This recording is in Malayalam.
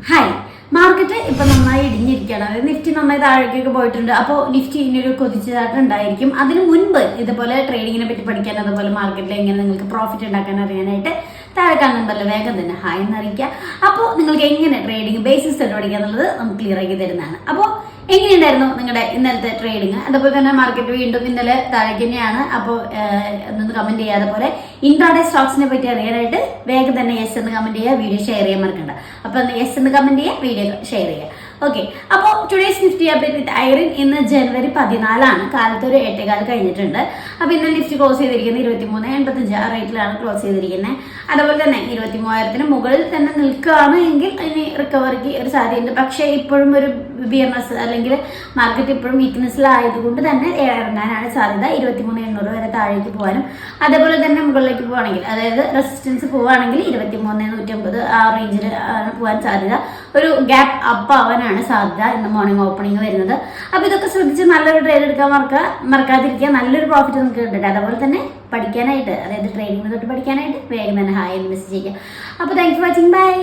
ഹായ്, മാർക്കറ്റ് ഇപ്പൊ നന്നായി ഇടിഞ്ഞിരിക്കുകയാണ്. അതായത് നിഫ്റ്റി നന്നായി താഴേക്കൊക്കെ പോയിട്ടുണ്ട്. അപ്പോൾ നിഫ്റ്റി ഇനിയൊരു കുതിച്ചുചാട്ടം ഉണ്ടായിരിക്കും. അതിന് മുൻപ് ഇതുപോലെ ട്രേഡിങ്ങിനെ പറ്റി പഠിക്കാൻ, അതുപോലെ മാർക്കറ്റിൽ എങ്ങനെ നിങ്ങൾക്ക് പ്രോഫിറ്റ് ഉണ്ടാക്കാൻ അറിയാനായിട്ട് താഴെ കാണുന്നുണ്ടല്ലോ, വേഗം തന്നെ ഹായ് എന്നറിയിക്കുക. അപ്പോൾ നിങ്ങൾക്ക് എങ്ങനെ ട്രേഡിങ് ബേസിക്സ് ആയിട്ട് പഠിക്കുക എന്നുള്ളത് നമുക്ക് ക്ലിയർ ആക്കി തരുന്നതാണ്. അപ്പോൾ എങ്ങനെയുണ്ടായിരുന്നു നിങ്ങളുടെ ഇന്നലത്തെ ട്രേഡിങ്? അതുപോലെ തന്നെ മാർക്കറ്റ് വീണ്ടും ഇന്നലെ താഴേക്ക് തന്നെയാണ്. അപ്പോൾ ഒന്ന് കമന്റ് ചെയ്യുക. അതുപോലെ ഇൻട്രാഡേ സ്റ്റോക്സിനെ പറ്റി അറിയാനായിട്ട് വേഗം തന്നെ യെസ് എന്ന് കമന്റ് ചെയ്യുക, വീഡിയോ ഷെയർ ചെയ്യാൻ മറക്കണ്ട. അപ്പൊ യെസ് എന്ന് കമന്റ് ചെയ്യുക, വീഡിയോ ഷെയർ ചെയ്യുക. ഓക്കെ, അപ്പോൾ ടുഡേസ് നിഫ്റ്റി അപ്ഡേറ്റ് വിത്ത് ഐറിൻ ഇന്ന് ജനുവരി 14 കാലത്ത് ഒരു 8:15 കഴിഞ്ഞിട്ടുണ്ട്. അപ്പൊ ഇന്ന് നിഫ്റ്റി ക്ലോസ് ചെയ്തിരിക്കുന്നത് 23.85 ആ റേറ്റിലാണ് ക്ലോസ് ചെയ്തിരിക്കുന്നത്. അതുപോലെ തന്നെ 23,000 മുകളിൽ തന്നെ നിൽക്കുകയാണ് എങ്കിൽ ഇനി റിക്കവറിക്ക് ഒരു സാധ്യതയുണ്ട്. പക്ഷേ ഇപ്പോഴും ഒരു ബിയർനെസ് അല്ലെങ്കിൽ മാർക്കറ്റ് ഇപ്പോഴും വീക്ക്നെസ്സിലായതുകൊണ്ട് തന്നെ ഇറങ്ങാനാണ് സാധ്യത. 23,800 വരെ താഴേക്ക് പോകാനും അതേപോലെ തന്നെ മുകളിലേക്ക് പോവുകയാണെങ്കിൽ, അതായത് റെസിസ്റ്റൻസ് പോവുകയാണെങ്കിൽ 23,150 ആ റേഞ്ചിൽ പോകാൻ സാധ്യത. ഒരു ഗ്യാപ്പ് അപ്പ് ആവാനാണ് സാധ്യത ഇന്ന് മോർണിംഗ് ഓപ്പണിംഗ് വരുന്നത്. അപ്പൊ ഇതൊക്കെ ശ്രദ്ധിച്ച് നല്ലൊരു ട്രേഡ് എടുക്കാൻ മറക്കാതിരിക്കുക. നല്ലൊരു പ്രോഫിറ്റ് നമുക്ക് കിട്ടും. അതുപോലെ തന്നെ പഠിക്കാനായിട്ട്, അതായത് ട്രേഡിംഗ് തൊട്ട് പഠിക്കാനായിട്ട് വേഗം തന്നെ ഹായ് എന്ന് മെസ്സേജ് ചെയ്യുക. അപ്പോൾ താങ്ക്സ് ഫോർ വാച്ചിങ്, ബൈ.